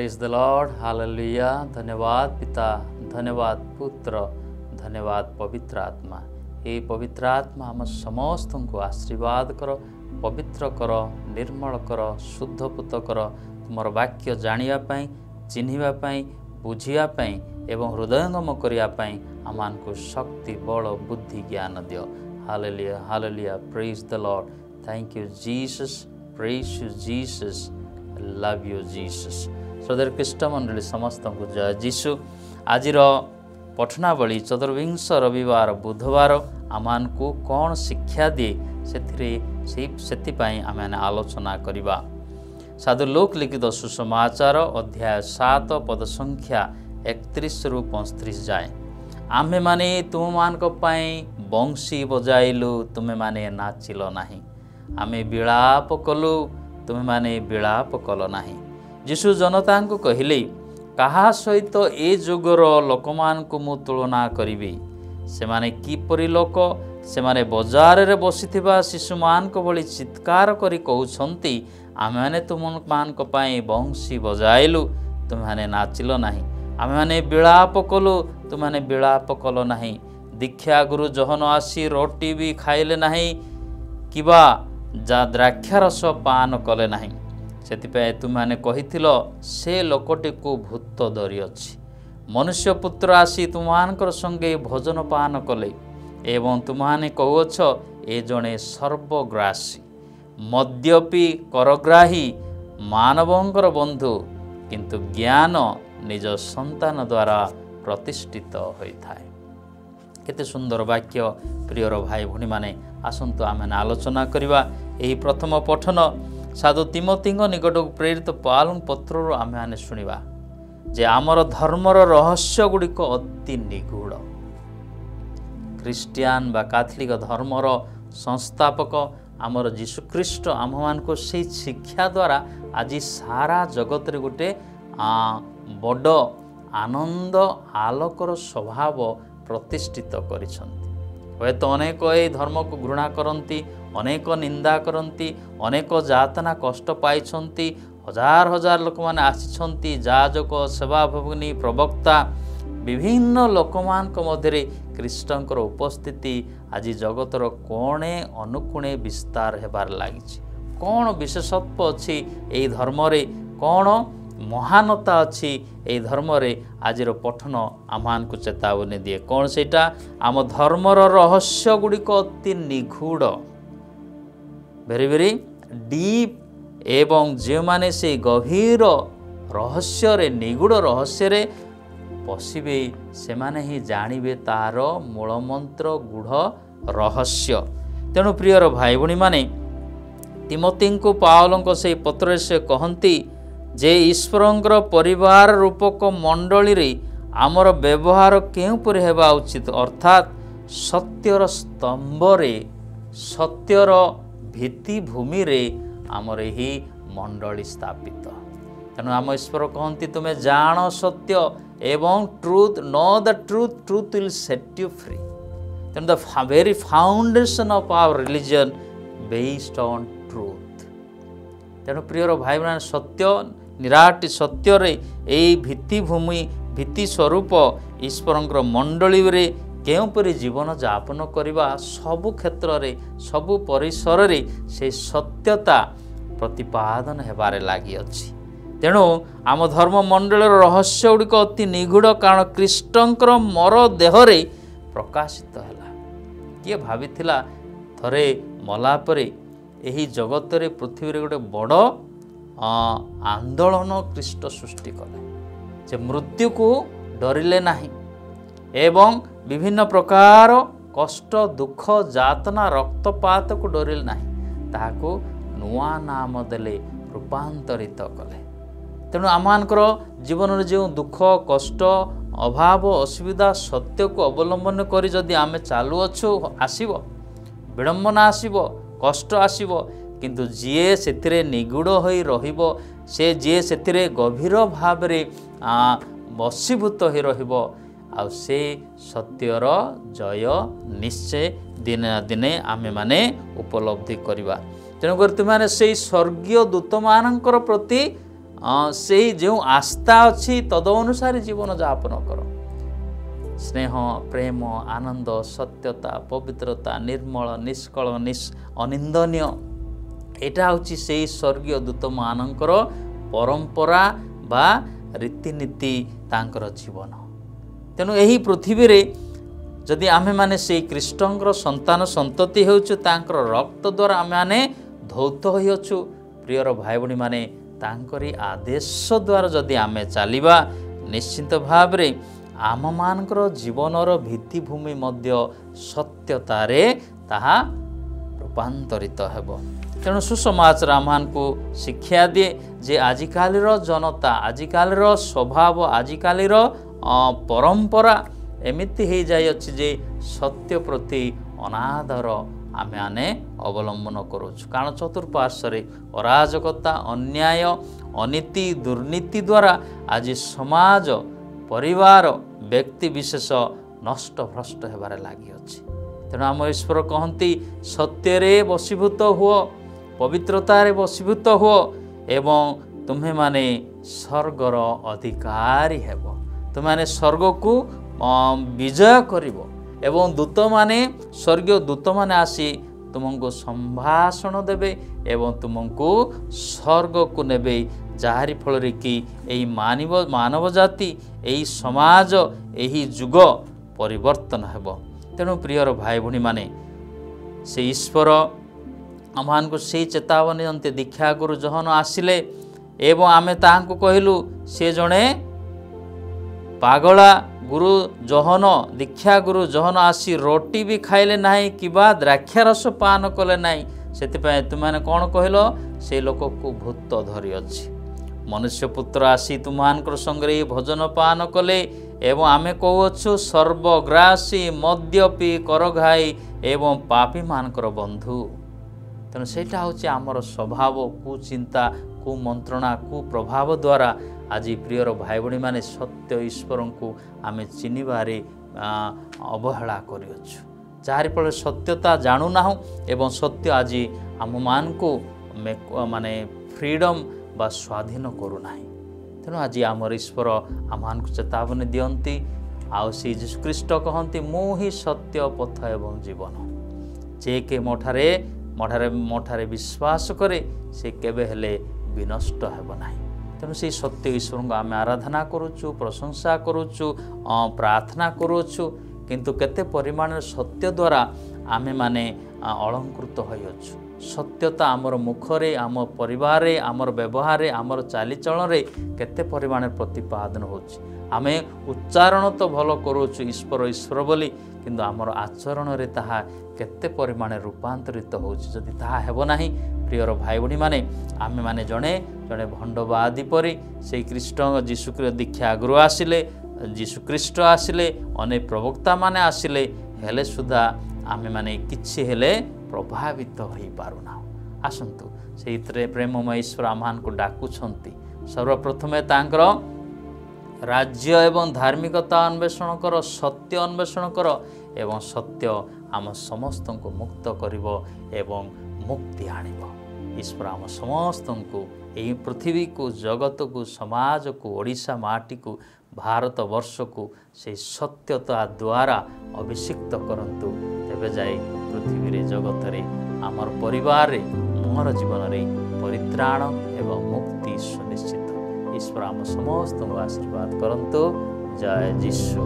Praise the Lord hallelujah. धन्यवाद पिता, धन्यवाद पुत्र, धन्यवाद पवित्र आत्मा। हे पवित्र आत्मा आम समस्त को आशीर्वाद कर, पवित्र कर, निर्मल कर, शुद्धपुत कर। तुमर वाक्य जानापी, चिन्हवाई, बुझापी एवं हृदयंगम करने आम को शक्ति, बल, बुद्धि, ज्ञान दियो। Hallelujah hallelujah. Praise the Lord. Thank you Jesus, praise you Jesus, love you Jesus. श्रद्धेय ख्रीष्ट मंडली समस्त को जय जीशु। आज पठनावली चतुर्विंश रविवार बुधवार आमान को कौन शिक्षा दिए से आम आलोचना करवा। साधु लोक लिखित सुसमाचार अध्याय 7 पद संख्या 31 रु 35 जाए। आमे माने तुम मानक पाई बंशी बजाइलु, तुमे माने नाचिल नाही। आमे विलाप कलु, तुमे माने विलाप कल नाही। यीशु जनता को कहले, कहा सहित ए जुगर लोक मान को मु तुलना करी। से माने किपरि लोक, से माने बजार रे बसिथिबा शिशु मान को भली चित्कार करी कहउछंती, आमे माने तुम मान को पाई बंशी बजाइलु, तुमे माने नाचिल नाही। आमे माने विलाप कलु, तुमे माने विलाप कल नाही। दीक्षा गुरु जहन आसी रोटी भी खाइले नाही, किबा जा द्राक्षारस पान कले नाही। सेतिपय तुमने कहिथिल से लोकटी को भूत धरी अछि। मनुष्य पुत्र आसी तुमानकर संगे भोजन पान कले, एवं तुमने कहउछ ए जणे सर्वग्रासी, मद्यपी, करग्राही, मानवंकर बंधु, किंतु ज्ञान निज संतान द्वारा प्रतिष्ठित होइथाय। केते सुंदर वाक्य प्रियर भाई भणी माने। आसंतु आमे आलोचना करिबा। एही प्रथम पठन साधु तिमोथी निकट प्रेरित पाल पत्र आमे आने शुणिबा जे आमर धर्मर रहस्य गुड़िक अति निगूढ़। ख्रीस्टियान बा कैथोलिक धर्मर संस्थापक आमर जीशुख्रीष्ट आम मान को से शिक्षा द्वारा आज सारा जगत रे गोटे बड़ आनंद आलोकर स्वभाव प्रतिष्ठित करिसंती। हूँ तो अनेक ये धर्म को घृणा करती, अनेक निंदा करती, अनेक जातना कष्ट पाई, हजार हजार लोक मैंने आसी, जाजक, सेवाभगिनी, प्रवक्ता, विभिन्न लोक मान मध्य ख्रीष्टंकर उपस्थिति आज जगतर कोणे अनुकोणे विस्तार हेबार लगी। कौन विशेषत्व अच्छी यही धर्म रे, कौन महानता अच्छी यही धर्म रे, आज पठन आमान को चेतावनी दिए। कौन सेटा? आम धर्मर रहस्य गुड़िक अति निगूढ़, वेरी वेरी डीप, एवं जो माने से गभीर रहस्य रे, निगूढ़ रहस्य रे पशिबे से माने ही जानिबे तार मूलमंत्र गूढ़ रहस्य। तेणु प्रियर भाई भणी माने तिमोथी को पावलों से पत्र से कहती जे ईश्वरंकर परिवार रूपक मंडली रे आमर व्यवहार केउपरि हेबा उचित, अर्थात सत्यर स्तंभ रे, सत्यर भित्तिभूमि रे आमर ही मंडली स्थापित। तेणु आम ईश्वर कहती तुम्हें जान सत्य एवं truth, no the truth, truth will set you free. तेणु the very foundation of our religion based on truth. तेणु प्रियर भाई बहन सत्य, निराट सत्य रे यही भित्तिभूमि, भित्ति स्वरूप ईश्वरंकर मंडली रे केउपरि जीवन यापन करवा, सबु क्षेत्र रे, सबु परिसर रे से सत्यता प्रतिपादन हेबारे लागि अछि। तेणु आम धर्म मंडल रहस्य गुड़िक अति निगूढ़, कारण ख्रीष्टंकर मर देहरे प्रकाशित है। किए भाविथिला थरे मला परे एही जगत रे, पृथ्वी रे गोटे बड़ आंदोलन ख्रीष्ट सृष्टि कले। जे मृत्यु को डरिले नाही एवं विभिन्न प्रकार कष्ट, दुख, जातना, रक्तपात को डरिले नाही, ताहाको नुआ नाम देले, रूपांतरित कले। तेणु आमानकर जीवन में जो दुख, कष्ट, अभाव, असुविधा, सत्य को अवलंबन करी जदि आमे चालू अच्छु, आसीबो विडंबना, आसीबो कष्ट, आसीबो, किंतु जीए सेतिरे निगूढ़ होई रहिबो, से जीए सेतिरे गभीर भाव रे बसीभूत होई रहिबो, आ से सत्यर जय निश्चय दिने ना दिने आमे माने उपलब्धि करिबा। तेणुकर तुमाने से स्वर्गीय दूत मानकर प्रति ସେଇ ଯେଉଁ ଆସ୍ଥା ଅଛି ତଦ ଅନୁସାରେ ଜୀବନଯାପନ କର। ସ୍ନେହ, ପ୍ରେମ, ଆନନ୍ଦ, ସତ୍ୟତା, ପବିତ୍ରତା, ନିର୍ମଳ, ନିଷ୍କଳ, ଅନିନ୍ଦନୀୟ, ଏଇଟା ହେଉଛି ସେଇ ସ୍ୱର୍ଗୀୟ ଦୂତମାନଙ୍କର ପରମ୍ପରା ବା ରୀତିନୀତି, ତାଙ୍କର ଜୀବନ। ତେଣୁ ଏହି ପୃଥିବୀରେ ଯଦି ଆମେମାନେ ସେଇ ଖ୍ରୀଷ୍ଟଙ୍କର ସନ୍ତାନ ସନ୍ତତି ହେଉଛୁ, ତାଙ୍କର ରକ୍ତ ଦ୍ୱାରା ଆମେମାନେ ଧୌତ ହୋଇଅଛୁ, ପ୍ରିୟର ଭାଇ ଭଉଣୀମାନେ, ତାଙ୍କରି ଆଦେଶ ଦ୍ୱାରା ଯଦି ଆମେ ଚାଲିବା, ନିଶ୍ଚିତ ଭାବରେ ଆମମାନଙ୍କର ଜୀବନର ଭିତ୍ତିଭୂମି ମଧ୍ୟ ସତ୍ୟତାରେ ତାହା ରୂପାନ୍ତରିତ ହେବ। ତେଣୁ ସୁସମାଚାର ଆମମାନଙ୍କୁ ଶିକ୍ଷା ଦିଏ ଯେ ଆଜିକାଲିର ଜନତା, ଆଜିକାଲିର ସ୍ୱଭାବ, ଆଜିକାଲିର ପରମ୍ପରା ଏମିତି ହେଇଯାଇଅଛି ଯେ ସତ୍ୟ ପ୍ରତି ଅନାଦର ଆମେମାନେ ଅବଲମ୍ବନ କରୁଛୁ। କାରଣ ଚତୁଃପାର୍ଶ୍ୱରେ ଅରାଜକତା, ଅନ୍ୟାୟ, ଅନୀତି, ଦୁର୍ନୀତି ଦ୍ୱାରା ଆଜି ସମାଜ, ପରିବାର, ବ୍ୟକ୍ତି ବିଶେଷ ନଷ୍ଟ ଭ୍ରଷ୍ଟ ହେବାରେ ଲାଗିଅଛି। ତେଣୁ ଆମ ଈଶ୍ୱର କହନ୍ତି ସତ୍ୟରେ ବଶୀଭୂତ ହୁଅ, ପବିତ୍ରତାରେ ବଶୀଭୂତ ହୁଅ ଏବଂ ତୁମେମାନେ ସ୍ୱର୍ଗର ଅଧିକାରୀ ହେବ। ତୁମେମାନେ ସ୍ୱର୍ଗକୁ ବିଜୟ କରିବ ଏବଂ ଦୂତମାନେ, ସ୍ୱର୍ଗୀୟ ଦୂତମାନେ ଆସି ତୁମକୁ ସମ୍ଭାଷଣ ଦେବେ ଏବଂ ତୁମକୁ ସ୍ୱର୍ଗକୁ ନେବେ, ଯାହାରି ଫଳରେ କି ଏହି ମାନବ ଜାତି, ଏହି ସମାଜ, ଏହି ଯୁଗ ପରିବର୍ତ୍ତନ ହେବ। ତେଣୁ ପ୍ରିୟର ଭାଇ ଭଉଣୀମାନେ, ସେ ଈଶ୍ୱର ଆମମାନଙ୍କୁ ସେଇ ଚେତାବନୀ ଦିଅନ୍ତି। ଦୀକ୍ଷା ଗୁରୁ ଜହନ ଆସିଲେ ଏବଂ ଆମେ ତାହାଙ୍କୁ କହିଲୁ ସେ ଜଣେ ପାଗଳା ଗୁରୁ ଜହନ, ଦୀକ୍ଷା ଗୁରୁ ଜହନ ଆସି ରୋଟି ବି ଖାଇଲେ ନାହିଁ କିମ୍ବା ଦ୍ରାକ୍ଷାରସ ପାନ କଲେ ନାହିଁ, ସେଥିପାଇଁ ତୁମେମାନେ କ'ଣ କହିଲ? ସେ ଲୋକକୁ ଭୂତ ଧରିଅଛି। ମନୁଷ୍ୟ ପୁତ୍ର ଆସି ତୁମମାନଙ୍କର ସଙ୍ଗରେ ଏହି ଭୋଜନ ପାନ କଲେ ଏବଂ ଆମେ କହୁଅଛୁ ସର୍ବଗ୍ରାସୀ, ମଦ୍ୟପୀ, କରଘାଇ ଏବଂ ପାପୀମାନଙ୍କର ବନ୍ଧୁ। ତେଣୁ ସେଇଟା ହେଉଛି ଆମର ସ୍ୱଭାବ, କୁଚିନ୍ତା, କୁମନ୍ତ୍ରଣା, କୁପ୍ରଭାବ ଦ୍ୱାରା ଆଜି ପ୍ରିୟର ଭାଇ ଭଉଣୀମାନେ ସତ୍ୟ ଈଶ୍ୱରଙ୍କୁ ଆମେ ଚିହ୍ନିବାରେ ଅବହେଳା କରିଅଛୁ, ଯାହାରି ଫଳରେ ସତ୍ୟତା ଜାଣୁନାହୁଁ ଏବଂ ସତ୍ୟ ଆଜି ଆମମାନଙ୍କୁ ମାନେ ଫ୍ରିଡ଼ମ୍ ବା ସ୍ୱାଧୀନ କରୁନାହିଁ। ତେଣୁ ଆଜି ଆମର ଈଶ୍ୱର ଆମମାନଙ୍କୁ ଚେତାବନୀ ଦିଅନ୍ତି। ଆଉ ସେ ଯୀଶୁଖ୍ରୀଷ୍ଟ କହନ୍ତି ମୁଁ ହିଁ ସତ୍ୟ, ପଥ ଏବଂ ଜୀବନ। ଯେ କେ ମୋଠାରେ ବିଶ୍ୱାସ କରେ ସେ କେବେ ହେଲେ ବିନଷ୍ଟ ହେବ ନାହିଁ। ତେଣୁ ସେହି ସତ୍ୟ ଈଶ୍ୱରଙ୍କୁ ଆମେ ଆରାଧନା କରୁଛୁ, ପ୍ରଶଂସା କରୁଛୁ, ପ୍ରାର୍ଥନା କରୁଅଛୁ, କିନ୍ତୁ କେତେ ପରିମାଣରେ ସତ୍ୟ ଦ୍ୱାରା ଆମେମାନେ ଅଳଙ୍କୃତ ହୋଇଅଛୁ। ସତ୍ୟତା ଆମର ମୁଖରେ, ଆମ ପରିବାରରେ, ଆମର ବ୍ୟବହାରରେ, ଆମର ଚାଲିଚଳନରେ କେତେ ପରିମାଣରେ ପ୍ରତିପାଦନ ହେଉଛି। ଆମେ ଉଚ୍ଚାରଣ ତ ଭଲ କରୁଛୁ ଈଶ୍ୱର ଈଶ୍ୱର ବୋଲି, କିନ୍ତୁ ଆମର ଆଚରଣରେ ତାହା କେତେ ପରିମାଣରେ ରୂପାନ୍ତରିତ ହେଉଛି। ଯଦି ତାହା ହେବ ନାହିଁ ପ୍ରିୟର ଭାଇ ଭଉଣୀମାନେ, ଆମେମାନେ ଜଣେ ଭଣ୍ଡବାଦୀ ପରି ସେଇ ଖ୍ରୀଷ୍ଟ ଦୀକ୍ଷା ଆଗରୁ ଆସିଲେ, ଯୀଶୁଖ୍ରୀଷ୍ଟ ଆସିଲେ, ଅନେକ ପ୍ରବକ୍ତାମାନେ ଆସିଲେ, ହେଲେ ସୁଦ୍ଧା ଆମେମାନେ କିଛି ହେଲେ ପ୍ରଭାବିତ ହୋଇପାରୁନାହୁଁ। ଆସନ୍ତୁ ସେଇଥିରେ ପ୍ରେମମୟ ଈଶ୍ୱର ଆମମାନଙ୍କୁ ଡାକୁଛନ୍ତି। ସର୍ବପ୍ରଥମେ ତାଙ୍କର ରାଜ୍ୟ ଏବଂ ଧାର୍ମିକତା ଅନ୍ୱେଷଣ କର, ସତ୍ୟ ଅନ୍ୱେଷଣ କର ଏବଂ ସତ୍ୟ ଆମ ସମସ୍ତଙ୍କୁ ମୁକ୍ତ କରିବ ଏବଂ ମୁକ୍ତି ଆଣିବ। ଈଶ୍ୱର ଆମ ସମସ୍ତଙ୍କୁ ଏହି ପୃଥିବୀକୁ, ଜଗତକୁ, ସମାଜକୁ, ଓଡ଼ିଶା ମାଟିକୁ, ଭାରତ ବର୍ଷକୁ ସେହି ସତ୍ୟତା ଦ୍ୱାରା ଅଭିଷିକ୍ତ କରନ୍ତୁ। ତେବେ ଯାଇ ପୃଥିବୀରେ, ଜଗତରେ, ଆମର ପରିବାରରେ, ମୋର ଜୀବନରେ ପରିତ୍ରାଣ ଏବଂ ମୁକ୍ତି ସୁନିଶ୍ଚିତ। ଈଶ୍ୱର ଆମ ସମସ୍ତଙ୍କୁ ଆଶୀର୍ବାଦ କରନ୍ତୁ। ଜୟ ଯୀଶୁ।